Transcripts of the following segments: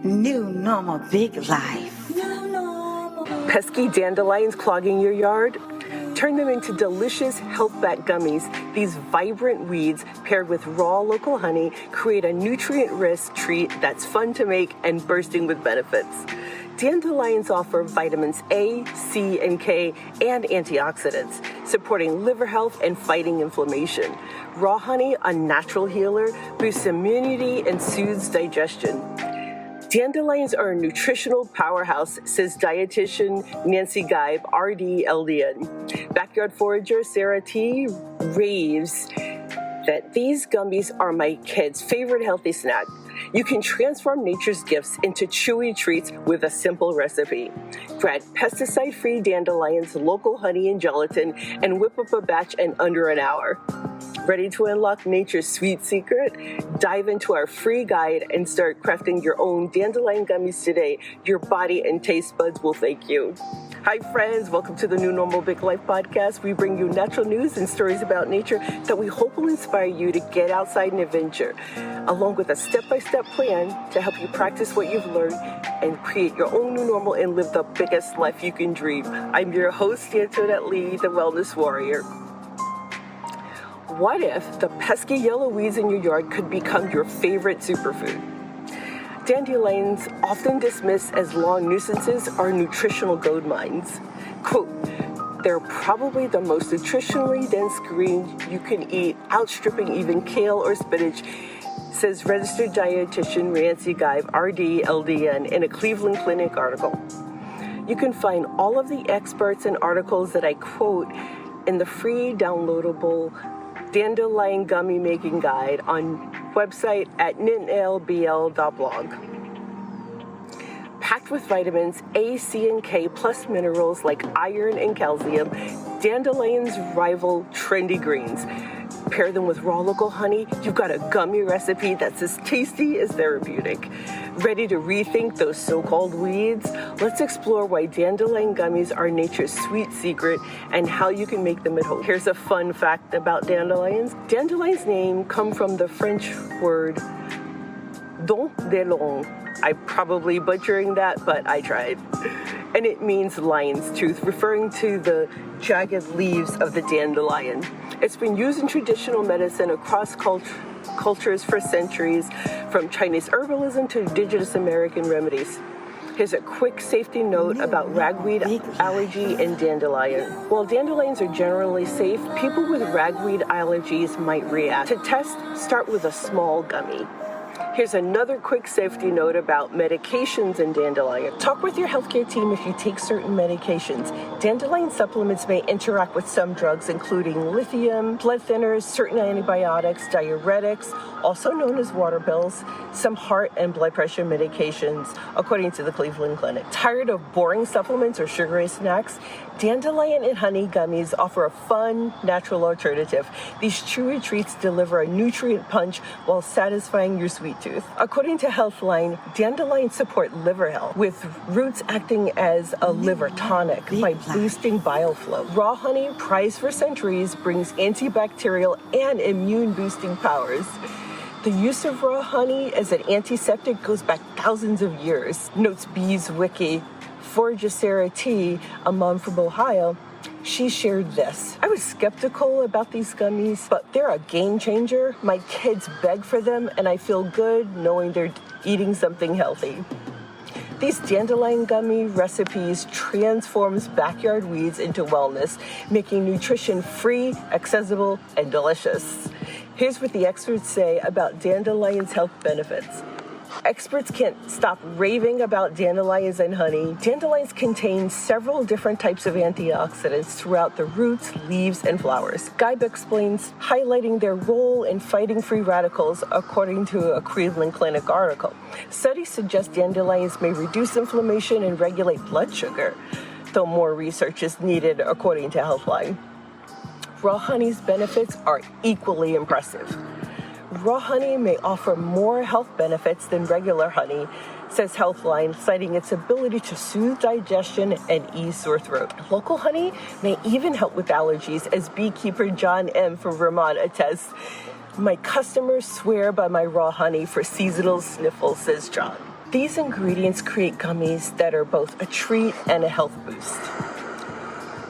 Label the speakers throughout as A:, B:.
A: New normal big life.
B: Pesky dandelions clogging your yard? Turn them into delicious health-backed gummies. These vibrant weeds paired with raw local honey create a nutrient-rich treat that's fun to make and bursting with benefits. Dandelions offer vitamins A, C, and K, and antioxidants, supporting liver health and fighting inflammation. Raw honey, a natural healer, boosts immunity and soothes digestion. Dandelions are a nutritional powerhouse, says dietitian Nancy Gieb, RD, LDN. Backyard forager Sarah T. raves that these gummies are my kids' favorite healthy snack. You can transform nature's gifts into chewy treats with a simple recipe. Grab pesticide-free dandelions, local honey, and gelatin, and whip up a batch in under an hour. Ready to unlock nature's sweet secret? Dive into our free guide and start crafting your own dandelion gummies today. Your body and taste buds will thank you. Hi friends, welcome to the New Normal Big Life podcast. We bring you natural news and stories about nature that we hope will inspire you to get outside and adventure, along with a step-by-step plan to help you practice what you've learned and create your own new normal and live the biggest life you can dream. I'm your host, Antoinette Lee, the Wellness Warrior. What if the pesky yellow weeds in your yard could become your favorite superfood? Dandelions, often dismissed as lawn nuisances, are nutritional gold mines. Quote, they're probably the most nutritionally dense green you can eat, outstripping even kale or spinach, says registered dietitian Nancy Gieb, RD, LDN, in a Cleveland Clinic article. You can find all of the experts and articles that I quote in the free downloadable Dandelion Gummy Making Guide on website at ninlbl.blog. Packed with vitamins A, C, and K, plus minerals like iron and calcium, dandelions rival trendy greens. Pair them with raw local honey, you've got a gummy recipe that's as tasty as therapeutic. Ready to rethink those so-called weeds? Let's explore why dandelion gummies are nature's sweet secret and how you can make them at home. Here's a fun fact about dandelions. Dandelion's name comes from the French word Dandelion. I'm probably butchering that, but I tried. And it means lion's tooth, referring to the jagged leaves of the dandelion. It's been used in traditional medicine across cultures for centuries, from Chinese herbalism to indigenous American remedies. Here's a quick safety note about ragweed allergy and dandelion. While dandelions are generally safe, people with ragweed allergies might react. To test, start with a small gummy. Here's another quick safety note about medications in dandelion. Talk with your healthcare team if you take certain medications. Dandelion supplements may interact with some drugs, including lithium, blood thinners, certain antibiotics, diuretics, also known as water pills, some heart and blood pressure medications, according to the Cleveland Clinic. Tired of boring supplements or sugary snacks? Dandelion and honey gummies offer a fun, natural alternative. These chewy treats deliver a nutrient punch while satisfying your sweet tooth. According to Healthline, dandelions support liver health, with roots acting as a liver tonic by boosting bile flow. Raw honey, prized for centuries, brings antibacterial and immune-boosting powers. The use of raw honey as an antiseptic goes back thousands of years, notes Bees Wiki. Forager Sarah T., a mom from Ohio, she shared this. I was skeptical about these gummies, but they're a game changer. My kids beg for them, and I feel good knowing they're eating something healthy. These dandelion gummy recipes transforms backyard weeds into wellness, making nutrition free, accessible, and delicious. Here's what the experts say about dandelions' health benefits. Experts can't stop raving about dandelions and honey. Dandelions contain several different types of antioxidants throughout the roots, leaves, and flowers. Gieb explains, highlighting their role in fighting free radicals, according to a Cleveland Clinic article. Studies suggest dandelions may reduce inflammation and regulate blood sugar, though more research is needed, according to Healthline. Raw honey's benefits are equally impressive. Raw honey may offer more health benefits than regular honey, says Healthline, citing its ability to soothe digestion and ease sore throat. Local honey may even help with allergies, as beekeeper John M. from Vermont attests. My customers swear by my raw honey for seasonal sniffles, says John. These ingredients create gummies that are both a treat and a health boost.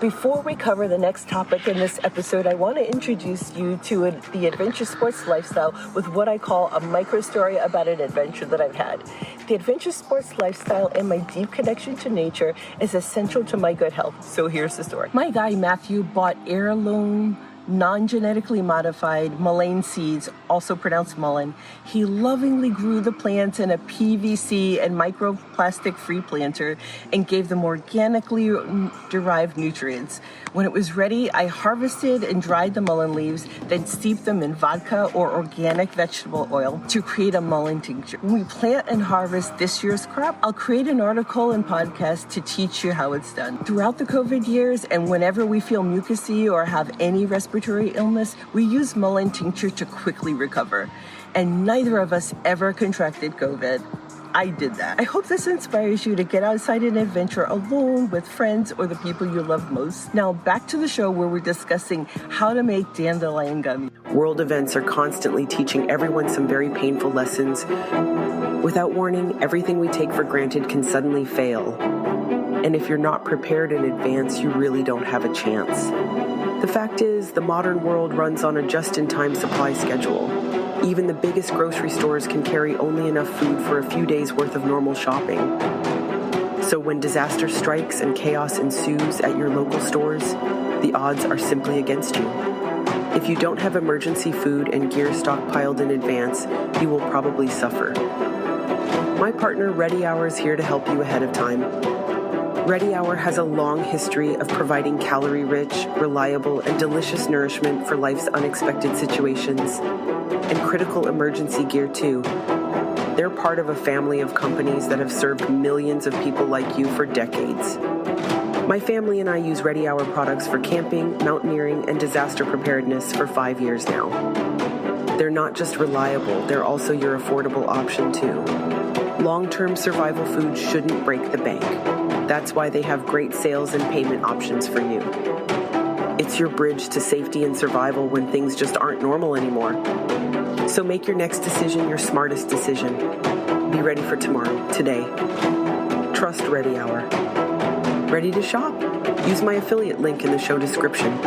B: Before we cover the next topic in this episode, I want to introduce you to the adventure sports lifestyle with what I call a micro story about an adventure that I've had. The adventure sports lifestyle and my deep connection to nature is essential to my good health. So here's the story. My guy Matthew bought heirloom, non-genetically modified mullein seeds, also pronounced mullein. He lovingly grew the plants in a PVC and microplastic-free planter and gave them organically derived nutrients. When it was ready, I harvested and dried the mullein leaves, then steeped them in vodka or organic vegetable oil to create a mullein tincture. When we plant and harvest this year's crop, I'll create an article and podcast to teach you how it's done. Throughout the COVID years and whenever we feel mucousy or have any respiratory illness, we use mullein tincture to quickly recover. And neither of us ever contracted COVID. I did that. I hope this inspires you to get outside and adventure alone with friends or the people you love most. Now back to the show where we're discussing how to make dandelion gummy.
C: World events are constantly teaching everyone some very painful lessons. Without warning, everything we take for granted can suddenly fail. And if you're not prepared in advance, you really don't have a chance. The fact is, the modern world runs on a just-in-time supply schedule. Even the biggest grocery stores can carry only enough food for a few days' worth of normal shopping. So when disaster strikes and chaos ensues at your local stores, the odds are simply against you. If you don't have emergency food and gear stockpiled in advance, you will probably suffer. My partner Ready Hour is here to help you ahead of time. Ready Hour has a long history of providing calorie-rich, reliable, and delicious nourishment for life's unexpected situations, and critical emergency gear too. They're part of a family of companies that have served millions of people like you for decades. My family and I use Ready Hour products for camping, mountaineering, and disaster preparedness for 5 years now. They're not just reliable, they're also your affordable option too. Long-term survival food shouldn't break the bank. That's why they have great sales and payment options for you. It's your bridge to safety and survival when things just aren't normal anymore. So make your next decision your smartest decision. Be ready for tomorrow, today. Trust Ready Hour. Ready to shop? Use my affiliate link in the show description.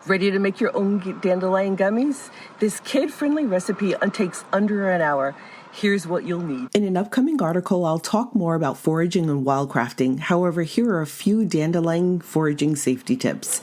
B: Ready to make your own dandelion gummies? This kid-friendly recipe takes under an hour. Here's what you'll need.
C: In an upcoming article, I'll talk more about foraging and wildcrafting. However, here are a few dandelion foraging safety tips.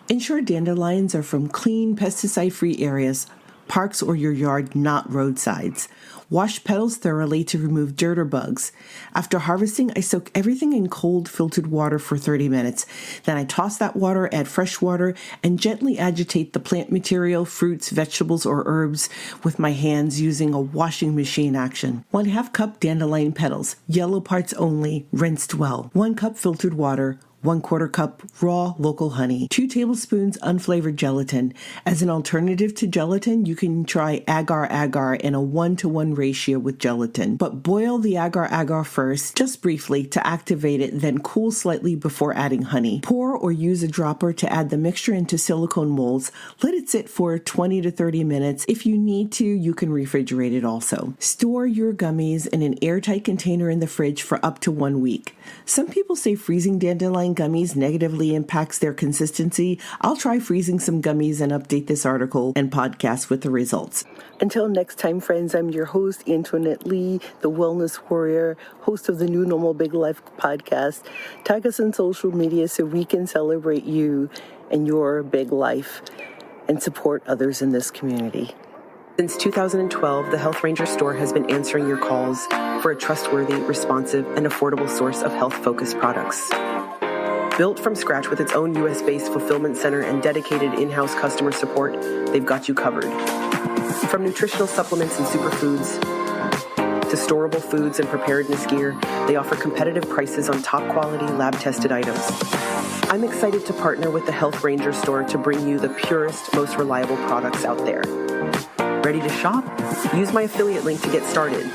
C: Ensure dandelions are from clean, pesticide-free areas, parks or your yard, not roadsides. Wash petals thoroughly to remove dirt or bugs. After harvesting, I soak everything in cold, filtered water for 30 minutes. Then I toss that water, add fresh water, and gently agitate the plant material, fruits, vegetables, or herbs with my hands using a washing machine action. 1/2 cup dandelion petals, yellow parts only, rinsed well. 1 cup filtered water. 1/4 cup raw local honey, 2 tablespoons unflavored gelatin. As an alternative to gelatin, you can try agar-agar in a 1-to-1 ratio with gelatin. But boil the agar-agar first, just briefly, to activate it, then cool slightly before adding honey. Pour or use a dropper to add the mixture into silicone molds. Let it sit for 20 to 30 minutes. If you need to, you can refrigerate it also. Store your gummies in an airtight container in the fridge for up to 1 week. Some people say freezing dandelion gummies negatively impacts their consistency. I'll try freezing some gummies and update this article and podcast with the results.
B: Until next time, friends, I'm your host, Antoinette Lee, the Wellness Warrior, host of the New Normal Big Life podcast. Tag us on social media so we can celebrate you and your big life and support others in this community.
C: Since 2012, the Health Ranger store has been answering your calls for a trustworthy, responsive, and affordable source of health-focused products. Built from scratch with its own US-based fulfillment center and dedicated in-house customer support, they've got you covered. From nutritional supplements and superfoods to storable foods and preparedness gear, they offer competitive prices on top-quality, lab-tested items. I'm excited to partner with the Health Ranger store to bring you the purest, most reliable products out there. Ready to shop? Use my affiliate link to get started.